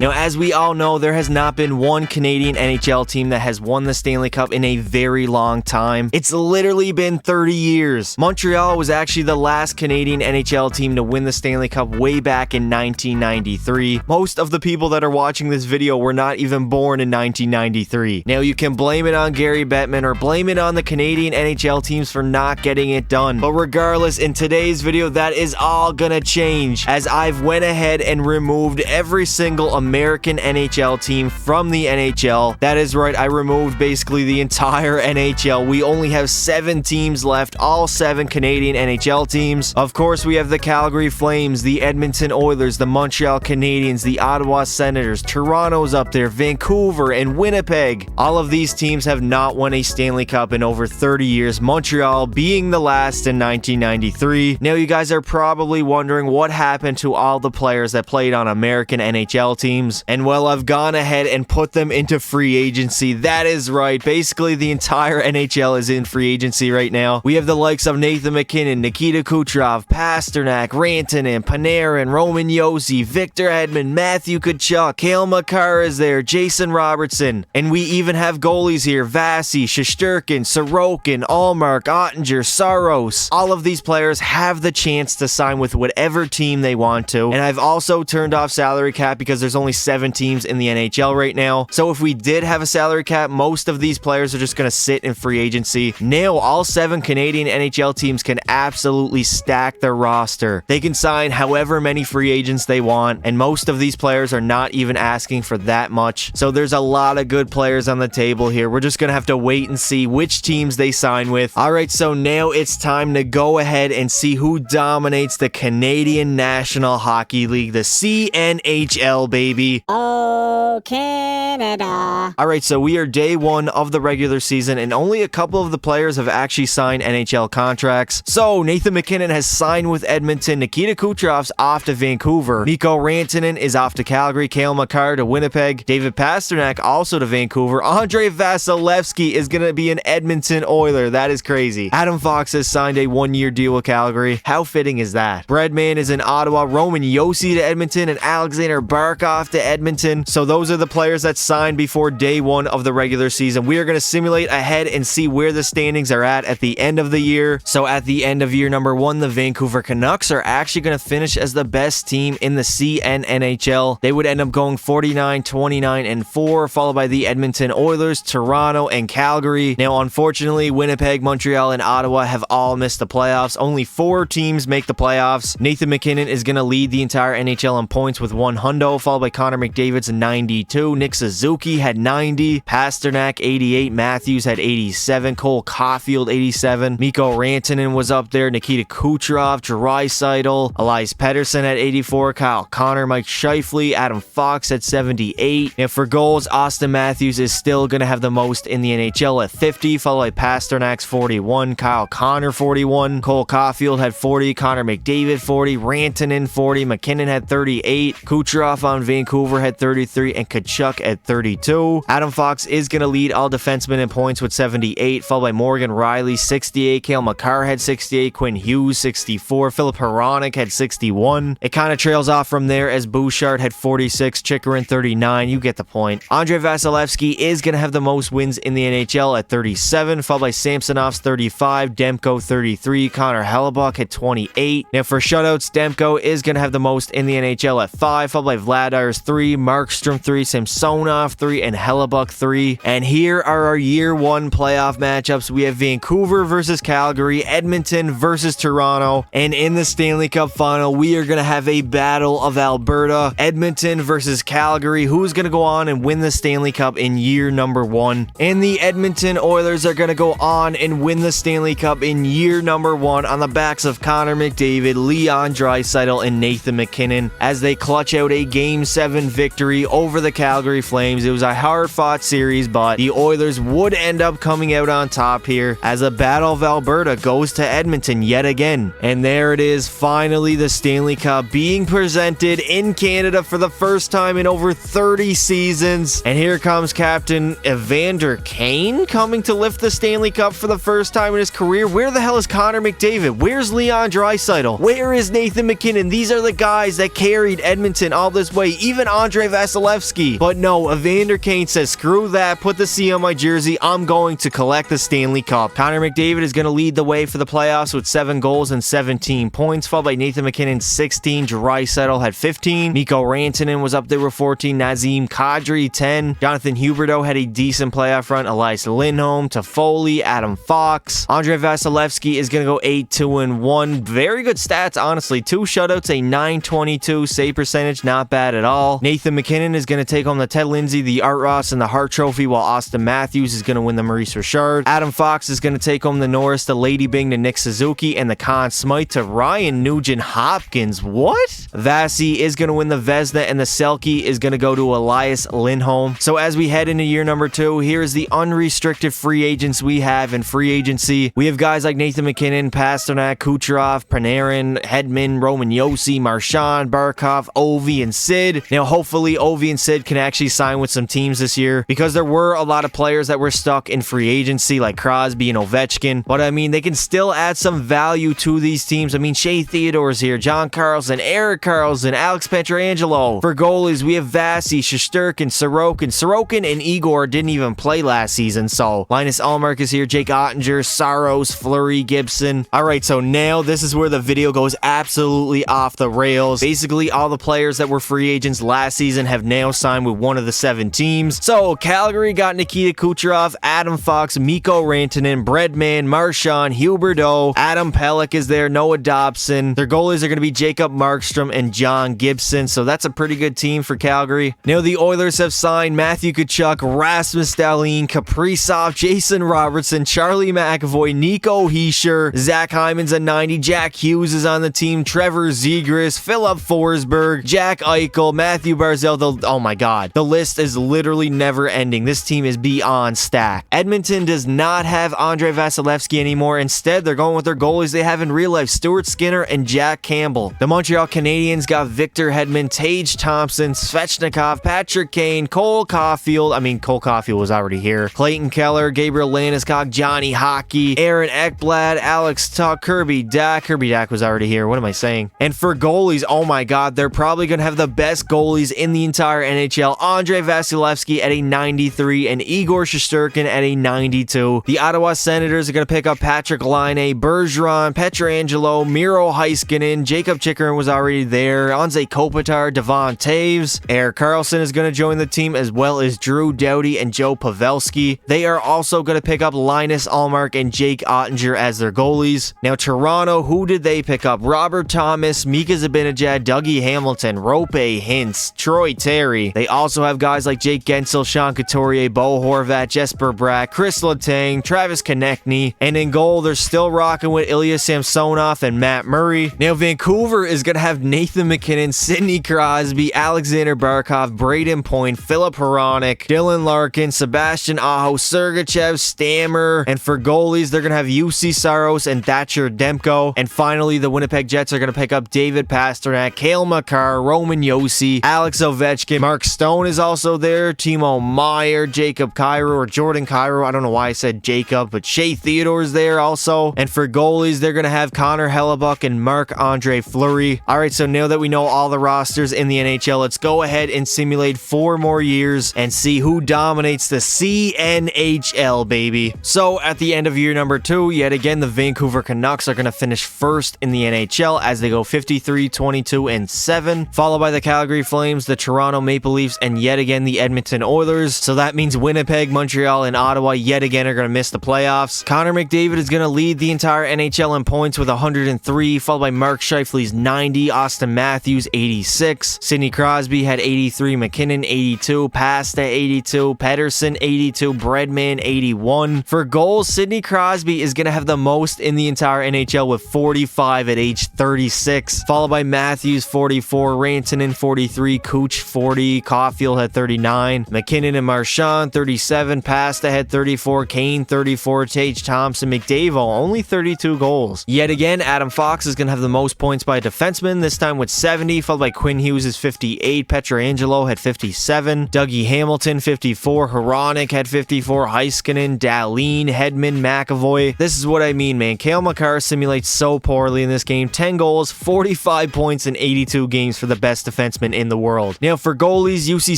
Now, as we all know, there has not been one Canadian NHL team that has won the Stanley Cup in a very long time. It's literally been 30 years. Montreal was actually the last Canadian NHL team to win the Stanley Cup way back in 1993. Most of the people that are watching this video were not even born in 1993. Now, you can blame it on Gary Bettman or blame it on the Canadian NHL teams for not getting it done. But regardless, in today's video, that is all gonna change, as I've went ahead and removed every single American NHL team from the NHL. That is right, I removed basically the entire NHL. We only have 7 teams left, all 7 Canadian NHL teams. Of course, we have the Calgary Flames, the Edmonton Oilers, the Montreal Canadiens, the Ottawa Senators, Toronto's up there, Vancouver, and Winnipeg. All of these teams have not won a Stanley Cup in over 30 years, Montreal being the last in 1993. Now, you guys are probably wondering what happened to all the players that played on American NHL teams. And well, I've gone ahead and put them into free agency. That is right. Basically, the entire NHL is in free agency right now. We have the likes of Nathan MacKinnon, Nikita Kucherov, Pasternak, Rantanen, Panarin, Roman Josi, Victor Hedman, Matthew Tkachuk, Cale Makar is there, Jason Robertson. And we even have goalies here: Vasi, Shesterkin, Sorokin, Allmark, Ottinger, Saros. All of these players have the chance to sign with whatever team they want to. And I've also turned off salary cap because there's only 7 teams in the NHL right now. So if we did have a salary cap, most of these players are just going to sit in free agency. Now, all 7 Canadian NHL teams can absolutely stack their roster. They can sign however many free agents they want, and most of these players are not even asking for that much. So there's a lot of good players on the table here. We're just going to have to wait and see which teams they sign with. Alright, so now it's time to go ahead and see who dominates the Canadian National Hockey League, the CNHL, baby. Oh, Canada. Alright, so we are day 1 of the regular season, and only a couple of the players have actually signed NHL contracts. So, Nathan MacKinnon has signed with Edmonton, Nikita Kucherov's off to Vancouver, Mikko Rantanen is off to Calgary, Cale Makar to Winnipeg, David Pasternak also to Vancouver, Andrei Vasilevskiy is going to be an Edmonton Oiler. That is crazy. Adam Fox has signed a 1-year deal with Calgary. How fitting is that? Breadman is in Ottawa, Roman Josi to Edmonton, and Alexander Barkov to Edmonton. So those are the players that signed before day 1 of the regular season. We are going to simulate ahead and see where the standings are at the end of the year. So at the end of year number 1, the Vancouver Canucks are actually going to finish as the best team in the CNNHL. They would end up going 49, 29, and 4, followed by the Edmonton Oilers, Toronto, and Calgary. Now, unfortunately, Winnipeg, Montreal, and Ottawa have all missed the playoffs. Only 4 teams make the playoffs. Nathan MacKinnon is going to lead the entire NHL in points with 100, followed by Connor McDavid's 92. Nick Suzuki had 90. Pasternak 88. Matthews had 87. Cole Caulfield 87. Mikko Rantanen was up there. Nikita Kucherov, Draisaitl, Elias Pettersson had 84. Kyle Connor, Mike Scheifele, Adam Fox at 78. And for goals, Austin Matthews is still going to have the most in the NHL at 50, followed by Pasternak's 41. Kyle Connor 41. Cole Caulfield had 40. Connor McDavid 40. Rantanen 40. MacKinnon had 38. Kucherov on Vancouver had 33, and Tkachuk at 32. Adam Fox is going to lead all defensemen in points with 78, followed by Morgan Rielly 68, Cale Makar had 68, Quinn Hughes 64, Philip Hronek had 61. It kind of trails off from there as Bouchard had 46, Chikrin 39, you get the point. Andrei Vasilevskiy is going to have the most wins in the NHL at 37, followed by Samsonov's 35, Demko 33, Connor Hellebuyck had 28. Now for shutouts, Demko is going to have the most in the NHL at 5, followed by Vladar's 3, Markstrom 3, Samsonov 3, and Hellebuyck 3. And here are our year 1 playoff matchups. We have Vancouver versus Calgary, Edmonton versus Toronto, and in the Stanley Cup final, we are going to have a battle of Alberta, Edmonton versus Calgary. Who's going to go on and win the Stanley Cup in year number 1? And the Edmonton Oilers are going to go on and win the Stanley Cup in year number 1 on the backs of Connor McDavid, Leon Draisaitl, and Nathan MacKinnon as they clutch out a Game 7 victory over the Calgary Flames. It was a hard-fought series, but the Oilers would end up coming out on top here as a battle of Alberta goes to Edmonton yet again. And there it is, finally the Stanley Cup being presented in Canada for the first time in over 30 seasons. And here comes Captain Evander Kane coming to lift the Stanley Cup for the first time in his career. Where the hell is Connor McDavid? Where's Leon Draisaitl? Where is Nathan MacKinnon? These are the guys that carried Edmonton all this way. even Andrei Vasilevsky. But no, Evander Kane says, screw that, put the C on my jersey, I'm going to collect the Stanley Cup. Connor McDavid is going to lead the way for the playoffs with 7 goals and 17 points, followed by Nathan MacKinnon 16, Draisaitl had 15, Mikko Rantanen was up there with 14, Nazem Kadri 10, Jonathan Huberdeau had a decent playoff run, Elias Lindholm, Toffoli, Adam Fox. Andrei Vasilevsky is going to go 8-2-1. Very good stats, honestly. 2 shutouts, a 922 save percentage, not bad at all. Nathan MacKinnon is going to take home the Ted Lindsay, the Art Ross, and the Hart Trophy, while Austin Matthews is going to win the Maurice Richard. Adam Fox is going to take home the Norris, the Lady Bing to Nick Suzuki, and the Conn Smythe to Ryan Nugent-Hopkins. What? Vasi is going to win the Vezina, and the Selke is going to go to Elias Lindholm. So as we head into year number 2, here's the unrestricted free agents we have in free agency. We have guys like Nathan MacKinnon, Pasternak, Kucherov, Panarin, Hedman, Roman Josi, Marchand, Barkov, Ovi, and Sid. Now, hopefully, Ovi and Sid can actually sign with some teams this year, because there were a lot of players that were stuck in free agency, like Crosby and Ovechkin. But I mean, they can still add some value to these teams. I mean, Shea Theodore's here, John Carlson, Eric Carlson, Alex Pietrangelo. For goalies, we have Vasi, Shesterkin, Sorokin, and Igor didn't even play last season, so Linus Ullmark is here, Jake Ottinger, Saros, Fleury, Gibson. Alright, so now this is where the video goes absolutely off the rails. Basically, all the players that were free agents last season have now signed with one of the 7 teams. So, Calgary got Nikita Kucherov, Adam Fox, Mikko Rantanen, Breadman, Marchand, Huberdeau, Adam Pelech is there, Noah Dobson. Their goalies are going to be Jacob Markstrom and John Gibson, so that's a pretty good team for Calgary. Now, the Oilers have signed Matthew Tkachuk, Rasmus Dahlin, Kaprizov, Jason Robertson, Charlie McAvoy, Nico Hischier, Zach Hyman's a 90, Jack Hughes is on the team, Trevor Zegras, Philip Forsberg, Jack Eichel, Matthew Barzal. Oh my god, the list is literally never ending. This team is beyond stacked. Edmonton does not have Andrei Vasilevsky anymore. Instead, they're going with their goalies they have in real life, Stuart Skinner and Jack Campbell. The Montreal Canadiens got Victor Hedman, Tage Thompson, Svechnikov, Patrick Kane, Cole Caulfield. I mean, Cole Caulfield was already here. Clayton Keller, Gabriel Landeskog, Johnny Hockey, Aaron Ekblad, Alex Tuck, Kirby Dack. Kirby Dack was already here. What am I saying? And for goalies, oh my god, they're probably going to have the best goalies in the entire NHL. Andrei Vasilevsky at a 93 and Igor Shesterkin at a 92. The Ottawa Senators are going to pick up Patrick Laine, Bergeron, Pietrangelo, Miro Heiskanen, Jacob Chikrin was already there, Anze Kopitar, Devon Taves. Eric Carlson is going to join the team, as well as Drew Doughty and Joe Pavelski. They are also going to pick up Linus Ullmark and Jake Ottinger as their goalies. Now, Toronto, who did they pick up? Robert Thomas, Mika Zibanejad, Dougie Hamilton, Rope Hintz, Troy Terry. They also have guys like Jake Gensel, Sean Couturier, Bo Horvat, Jesper Bratt, Chris Letang, Travis Konechny, and in goal, they're still rocking with Ilya Samsonov and Matt Murray. Now, Vancouver is going to have Nathan MacKinnon, Sidney Crosby, Alexander Barkov, Braden Point, Philip Hronik, Dylan Larkin, Sebastian Aho, Sergachev, Stammer, and for goalies, they're going to have UC Saros and Thatcher Demko. And finally, the Winnipeg Jets are going to pick up David Pasternak, Cale Makar, Roman Josi, Alex Ovechkin, Mark Stone is also there, Timo Meyer, Jacob Cairo, or Jordan Cairo, I don't know why I said Jacob, but Shea Theodore's there also. And for goalies, they're going to have Connor Hellebuck and Marc-Andre Fleury. Alright, so now that we know all the rosters in the NHL, let's go ahead and simulate 4 more years and see who dominates the CNHL, baby. So at the end of year number 2, yet again, the Vancouver Canucks are going to finish first in the NHL as they go 53, 22, and 7, followed by the Calgary Flames, the Toronto Maple Leafs, and yet again the Edmonton Oilers. So that means Winnipeg, Montreal, and Ottawa yet again are going to miss the playoffs. Connor McDavid is going to lead the entire NHL in points with 103, followed by Mark Scheifele's 90, Austin Matthews 86, Sidney Crosby had 83, McKinnon 82, Pasta 82, Pedersen 82, Breadman 81. For goals, Sidney Crosby is going to have the most in the entire NHL with 45 at age 36, followed by Matthews 44, Rantanen 43, Cooch 40, Caulfield had 39, McKinnon and Marchand 37, Pasta had 34, Kane 34, Tage Thompson, McDavid only 32 goals. Yet again, Adam Fox is going to have the most points by a defenseman, this time with 70, followed by Quinn Hughes' 58, Pietrangelo had 57, Dougie Hamilton 54, Hronik had 54, Heiskanen, Dahlin, Hedman, McAvoy. This is what I mean, man. Cale Makar simulates so poorly in this game. 10 goals, 45 points in 82 games for the best defenseman in the world. Now, for goalies, UC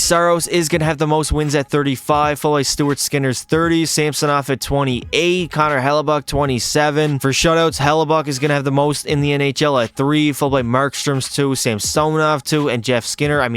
Saros is going to have the most wins at 35, followed by Stuart Skinner's 30, Samsonov at 28, Connor Hellebuck 27. For shutouts, Hellebuck is going to have the most in the NHL at 3, followed by Markstrom's 2, Samsonov 2, and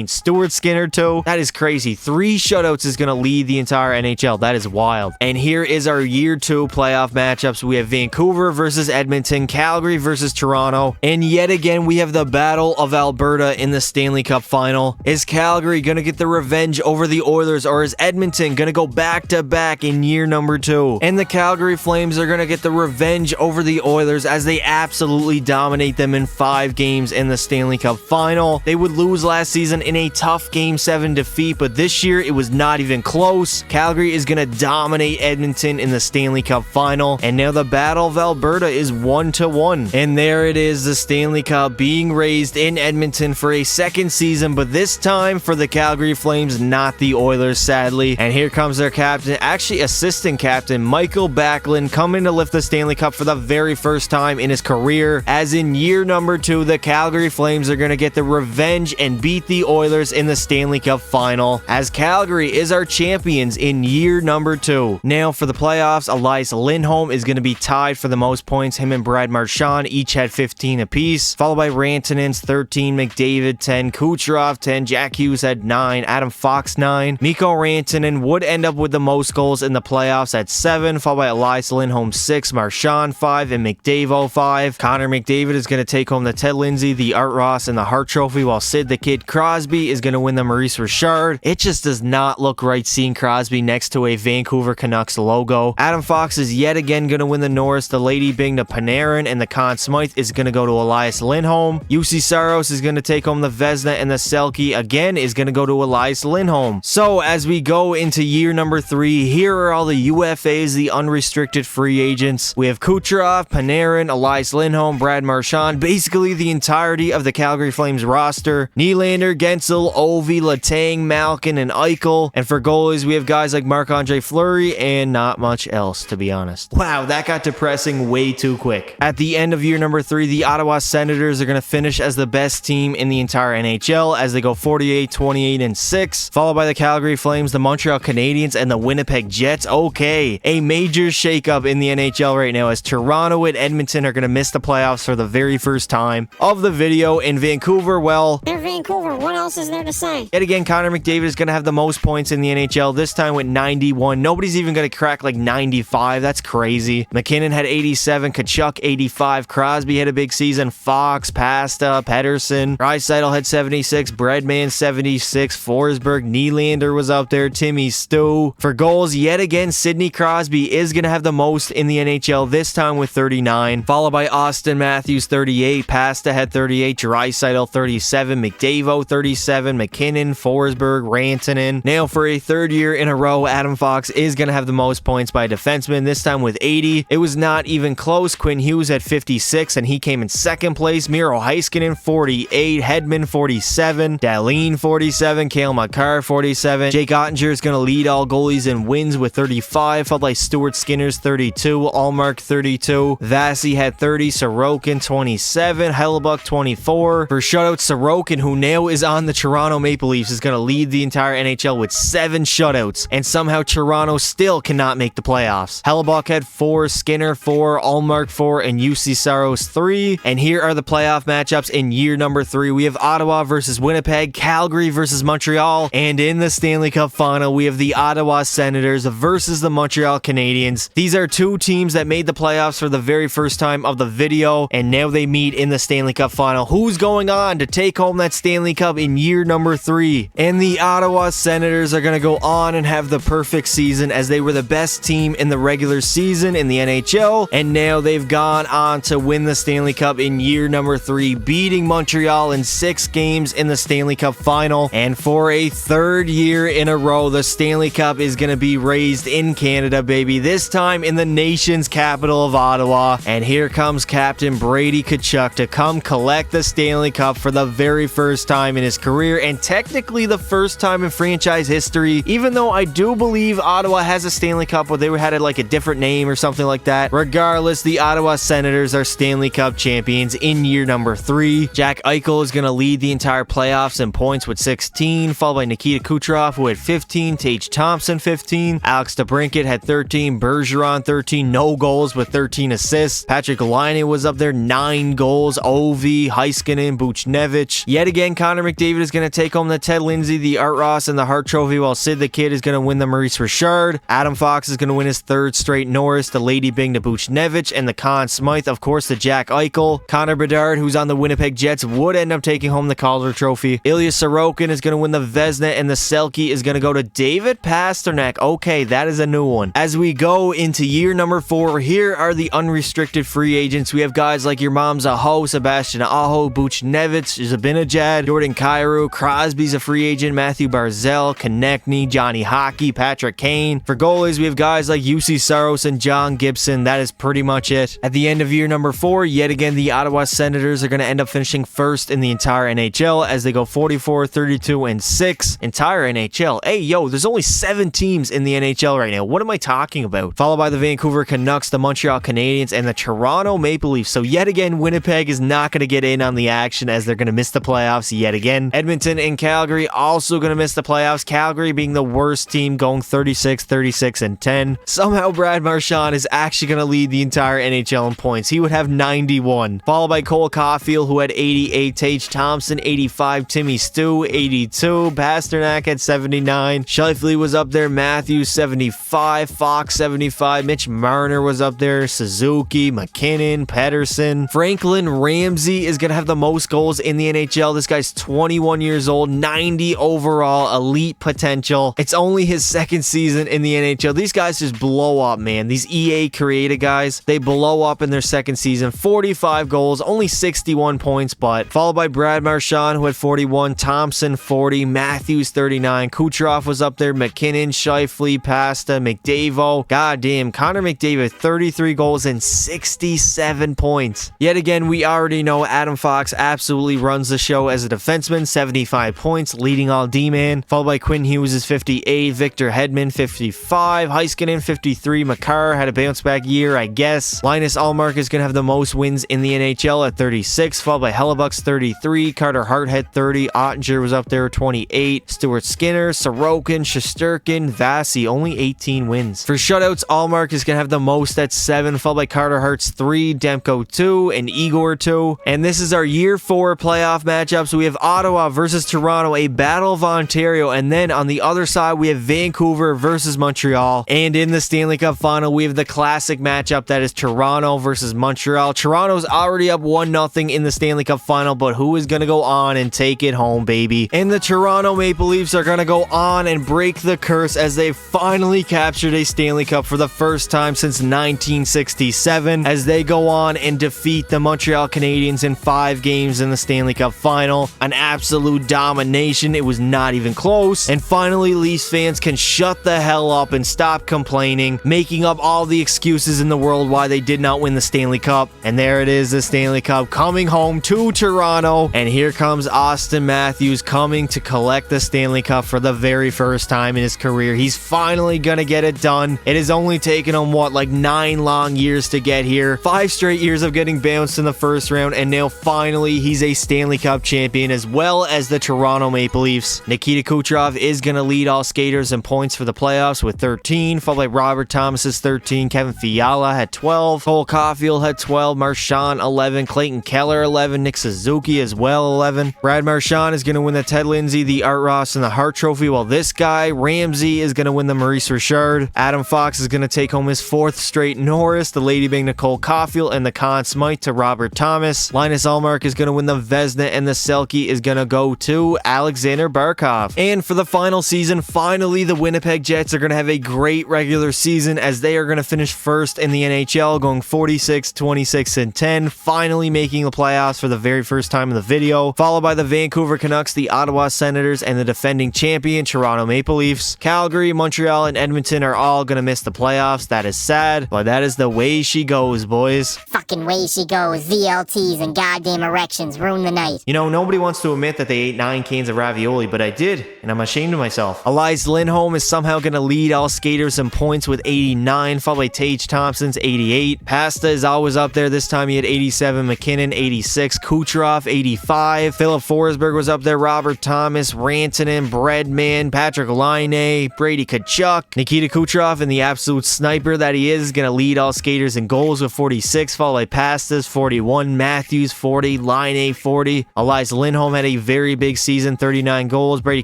Stuart Skinner 2. That is crazy. 3 shutouts is going to lead the entire NHL. That is wild. And here is our year 2 playoff matchups. We have Vancouver versus Edmonton, Calgary versus Toronto, and yet again we have the Battle of Alberta in the Stanley Cup final. Is Calgary going to get the revenge over the Oilers, or is Edmonton going to go back-to-back in year number 2? And the Calgary Flames are going to get the revenge over the Oilers as they absolutely dominate them in 5 games in the Stanley Cup final. They would lose last season in a tough Game 7 defeat, but this year it was not even close. Calgary is going to dominate Edmonton in the Stanley Cup final, and now the Battle of Alberta is 1-1. And there it is, the Stanley Cup being raised in Edmonton for a second season, but this time for the Calgary Flames, not the Oilers, sadly. And here comes their captain, actually assistant captain, Michael Backlund, coming to lift the Stanley Cup for the very first time in his career, as in year number 2, the Calgary Flames are going to get the revenge and beat the Oilers in the Stanley Cup final, as Calgary is our champions in year number 2. Now for the playoffs, Elias Lindholm is going to be tied for the most points. Him and Brad Marchand each had 15 apiece, followed by Rantanen's 13, McDavid 10, Kucherov 10, Jack Hughes had 9, Adam Fox 9. Mikko Rantanen would end up with the most goals in the playoffs at 7, followed by Elias Lindholm 6, Marchand 5, and McDavid 5. Connor McDavid is going to take home the Ted Lindsay, the Art Ross, and the Hart Trophy, while Sid the Kid Crosby is going to win the Maurice Richard. It just does not look right seeing Crosby next to a Vancouver Canucks logo. Adam Fox is yet again going to win the Norris, the Lady Byng to Panarin, and the Conn Smythe is going to go to Elias Lindholm. UC Saros is going to take home the Vezina, and the Selke again is going to go to Elias Lindholm. So as we go into year number 3, here are all the UFAs, the unrestricted free agents. We have Kucherov, Panarin, Elias Lindholm, Brad Marchand, basically the entirety of the Calgary Flames roster. Nylander, Gensel, Ovi, Letang, Malkin, and Eichel. And for goalies, we have guys like Marc-Andre Fleury and not much else, to be honest. Wow, that got depressing way too quick. At the end of year number 3, the Ottawa Senators are going to finish as the best team in the entire NHL as they go 48, 28, and 6, followed by the Calgary Flames, the Montreal Canadiens, and the Winnipeg Jets. Okay, a major shakeup in the NHL right now as Toronto and Edmonton are going to miss the playoffs for the very first time of the video. In Vancouver, well, They're Vancouver. What else is there to say? yet again, Connor McDavid is going to have the most points in the NHL, this time with 91. Nobody's even going to crack like 95. That's crazy. McKinnon had 87, Kachuk 85, Crosby had a big season, Fox, Pasta, Pedersen, Draisaitl had 76, Breadman 76, Forsberg, Nylander was up there, Timmy Stu. For goals, yet again, Sidney Crosby is going to have the most in the NHL, this time with 39, followed by Austin Matthews 38, Pasta had 38, Draisaitl 37, McDavid 37, McKinnon, Forsberg, Rantanen. Now for a third year in a row, Adam Fox is going to have the most points by a defenseman, this time with 80. It was not even close. Quinn Hughes had 56 and he came in second place. Miro Heiskanen 48, Hedman 47, Dahlin 47, Cale Makar 47. Jake Ottinger is going to lead all goalies in wins with 35, followed by Stuart Skinner's 32, Allmark 32, Vasi had 30, Sorokin 27, Hellebuck 24. For shutouts, Sorokin, who now is on the Toronto Maple Leafs, is going to lead the entire NHL with 7 shutouts, and somehow Toronto still cannot make the playoffs. Hellebuck had 4, Skinner 4, Allmark 4, and UC Saros 3. And here are the playoff matchups in year number 3. We have Ottawa versus Winnipeg, Calgary versus Montreal, and in the Stanley Cup final, we have the Ottawa Senators versus the Montreal Canadiens. These are 2 teams that made the playoffs for the very first time of the video, and now they meet in the Stanley Cup final. Who's going on to take home that Stanley Cup in year number 3? And the Ottawa Senators are going to go on and have the perfect season as they were the best team in the regular season in the NHL, and now they've gone on to win the Stanley Cup in year number 3, beating Montreal in 6 games in the Stanley Cup final. And for a third year in a row, the Stanley Cup is going to be raised in Canada, baby, this time in the nation's capital of Ottawa. And here comes Captain Brady Tkachuk to come collect the Stanley Cup for the very first time in his career, and technically the first time in franchise history, even though I do believe Ottawa has a Stanley Cup, but they had like a different name or something like that. Regardless, the Ottawa Senators are Stanley Cup champions in year number 3. Jack Eichel is going to lead the entire playoffs in points with 16, followed by Nikita Kucherov, who had 15, Tage Thompson 15, Alex DeBrincat had 13, Bergeron 13, no goals with 13 assists. Patrick Laine was up there, 9 goals. Ovi, Heiskanen, Buchnevich. Yet again, Connor McDavid is going to take home the Ted Lindsay, the Art Ross, and the Hart Trophy, while Sid the Kid is going to win the Maurice Richard. Adam Fox is going to win his 3rd straight Norris, the Lady Bing to Buchnevich, and the Conn Smythe, of course, the Jack Eichel. Connor Bedard, who's on the Winnipeg Jets, would end up taking home the Calder Trophy. Ilya Sorokin is going to win the Vezina, and the Selke is going to go to David Pasternak. Okay, that is a new one. As we go into year number 4, here are the unrestricted free agents. We have guys like your mom's a hoe, Sebastian Aho, Buchnevich, Zabinajad, Jordan Kyrou, Crosby's a free agent, Matthew Barzal, Konechny, Johnny Hockey, Patrick Kane. For goalies, we have guys like UC Saros and John Gibson. That is pretty much it. At the end of year number 4, yet again, the Ottawa Senators are going to end up finishing first in the entire NHL as they go 44, 32, and 6. Entire NHL. Hey, yo, there's only 7 teams in the NHL right now. What am I talking about? Followed by the Vancouver Canucks, the Montreal Canadiens, and the Toronto Maple Leafs. So yet again, Winnipeg is not going to get in on the action as they're going to miss the playoffs yet again. Edmonton and Calgary also going to miss the playoffs. Calgary being the worst team, going 36, 36, and 10. Somehow Brad Marchand is actually going to lead the entire NHL in points. He would have 91. Followed by Cole Caulfield, who had 88. Tage Thompson, 85. Timmy Stu, 82. Pasternak had 79. Scheifele was up there. Matthews, 75. Fox, 75. Mitch Marner was up there. Suzuki, McKinnon, Pedersen. Franklin Ramsey is going to have the most goals in the NHL. This guy's 21 years old, 90 overall, elite potential. It's only his 2nd season in the NHL. These guys just blow up, man. These EA created guys, they blow up in their 2nd season. 45 goals, only 61 points, but followed by Brad Marchand, who had 41, Thompson, 40, Matthews, 39, Kucherov was up there, McKinnon, Scheifele, Pasta, McDavid. Goddamn, Connor McDavid, 33 goals and 67 points. Yet again, we already know Adam Fox absolutely runs the show as a defenseman, 75 points, leading all D-man. Followed by Quinn Hughes is 58, Victor Hedman, 55, Heiskanen, 53, Makar had a bounce-back year, I guess. Linus Ullmark is going to have the most wins in the NHL at 36, followed by Hellebuck's 33, Carter Hart had 30, Ottinger was up there 28, Stuart Skinner, Sorokin, Shesterkin, Vasi, only 18 wins. For shutouts, Ullmark is going to have the most at 7, followed by Carter Hart's 3, Demko 2, and Igor 2. And this is our year 4 playoff matchup. So we have Ottawa versus Toronto, a battle of Ontario, and then on the other side we have Vancouver versus Montreal. And in the Stanley Cup final, we have the classic matchup that is Toronto versus Montreal. Toronto's already up 1-0 in the Stanley Cup final, but who is going to go on and take it home, baby? And the Toronto Maple Leafs are going to go on and break the curse as they finally captured a Stanley Cup for the first time since 1967, as they go on and defeat the Montreal Canadiens in 5 games in the Stanley Cup final. An absolute domination. It was not even close. And finally, Leafs fans can shut the hell up and stop complaining, making up all the excuses in the world why they did not win the Stanley Cup. And there it is, the Stanley Cup coming home to Toronto. And here comes Austin Matthews coming to collect the Stanley Cup for the very first time in his career. He's finally gonna get it done. It has only taken him, what, like 9 long years to get here. 5 straight years of getting bounced in the first round, and now finally he's a Stanley Cup champion as well as the Toronto Maple Leafs. Nikita Kucherov is going to lead all skaters in points for the playoffs with 13, followed by Robert Thomas's 13, Kevin Fiala had 12, Cole Caulfield had 12, Marchand 11, Clayton Keller 11, Nick Suzuki as well 11. Brad Marchand is going to win the Ted Lindsay, the Art Ross, and the Hart Trophy, while this guy, Ramsey, is going to win the Maurice Richard. Adam Fox is going to take home his 4th straight Norris, the Lady Bing Nicole Caulfield, and the Conn Smythe to Robert Thomas. Linus Ullmark is going to win the Vezina, and the Selke is going to go to Alexander Barkov. And for the final season, finally the Winnipeg Jets are going to have a great regular season as they are going to finish first in the NHL, going 46, 26, and 10, finally making the playoffs for the very first time in the video, followed by the Vancouver Canucks, the Ottawa Senators, and the defending champion Toronto Maple Leafs. Calgary, Montreal, and Edmonton are all going to miss the playoffs. That is sad, but that is the way she goes, boys. Fucking way she goes. VLTs and goddamn erections ruin the night. You know, nobody wants to admit that they ate 9 cans of ravioli, but I did, and I'm ashamed of myself. Elias Lindholm is somehow going to lead all skaters in points with 89, followed by Tage Thompson's 88. Pasta is always up there. This time he had 87, McKinnon 86, Kucherov 85, Philip Philip Forsberg was up there, Robert Thomas, Rantanen, Breadman, Patrick Laine, Brady Tkachuk, Nikita Kucherov, and the absolute sniper that he is going to lead all skaters in goals with 46, followed by Pastas, 41, Matthews, 40, Laine, 40. Elias Lindholm had a very big season, 39 goals, Brady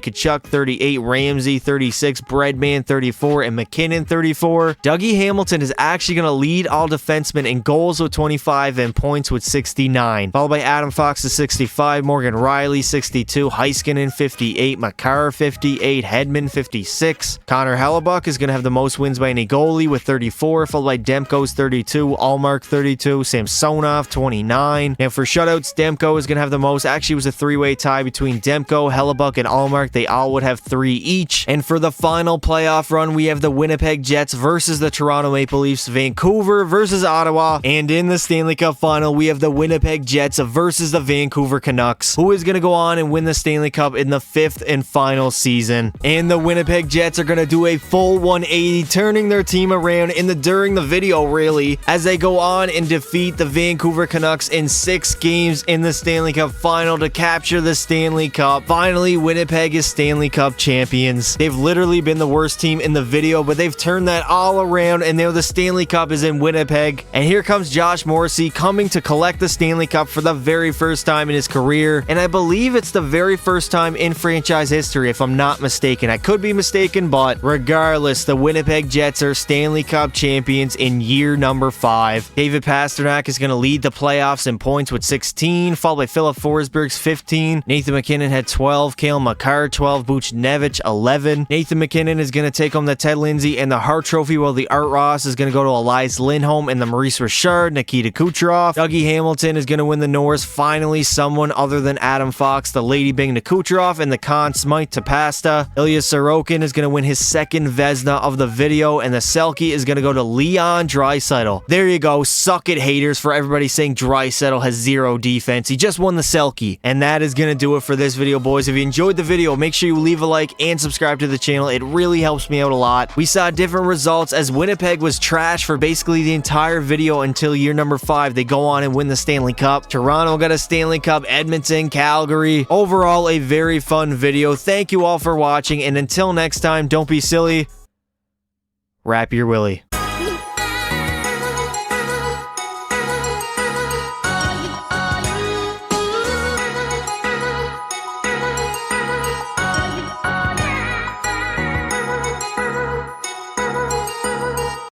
Tkachuk, 38, Ramsey, 36, Breadman, 34, and McKinnon, 34. Dougie Hamilton is actually going to lead all defensemen in goals with 25 and points with 69, followed by Adam Fox with 65, Morgan Riley, 62, Heiskanen, 58, Makar, 58, Hedman, 56. Connor Hellebuck is going to have the most wins by any goalie with 34, followed by Demko's 32, Allmark 32, Samsonov 29. And for shutouts, Demko is going to have the most. Actually, it was a three-way tie between Demko, Hellebuck, and Allmark. They all would have 3 each. And for the final playoff run, we have the Winnipeg Jets versus the Toronto Maple Leafs, Vancouver versus Ottawa, and in the Stanley Cup final, we have the Winnipeg Jets versus the Vancouver Canucks, who is going to go on and win the Stanley Cup in the 5th and final season. And the Winnipeg Jets are going to do a full 180, turning their team around during the video, really, as they go on and defeat the Vancouver Canucks in 6 games in the Stanley Cup final to capture the Stanley Cup. Finally, Winnipeg is Stanley Cup champions. They've literally been the worst team in the video, but they've turned that all around, and now the Stanley Cup is in Winnipeg. And here comes Josh Morrissey coming to collect the Stanley Cup for the very first time in his career, and I believe it's the very first time in franchise history, if I'm not mistaken. I could be mistaken, but regardless, the Winnipeg Jets are Stanley Cup champions in year number 5. David Pastrnak is going to lead the playoffs in points with 16, followed by Philip Forsberg's 15. Nathan MacKinnon had 12, Cale Makar 12, Buchnevich 11. Nathan MacKinnon is going to take home the Ted Lindsay and the Hart Trophy, while the Art Ross is going to go to Elias Lindholm and the Maurice Richard, Nikita Kucherov. Dougie Hamilton is going to win the Norris. Finally, someone other than Adam Fox, the Lady Bing to Kucherov, and the Conn Smythe to Pasta. Ilya Sorokin is going to win his 2nd Vezina of the video, and the Selke is going to go to Leon Draisaitl. There you go. Suck it, haters, for everybody saying Draisaitl has 0 defense. He just won the Selke. And that is going to do it for this video, boys. If you enjoyed the video, make sure you leave a like and subscribe to the channel. It really helps me out a lot. We saw different results as Winnipeg was trash for basically the entire video until year number 5. They go on and win the Stanley Cup. Toronto got a Stanley Cup, Edmonton, Calgary. Overall, a very fun video. Thank you all for watching, and until next time, don't be silly. Wrap your willy.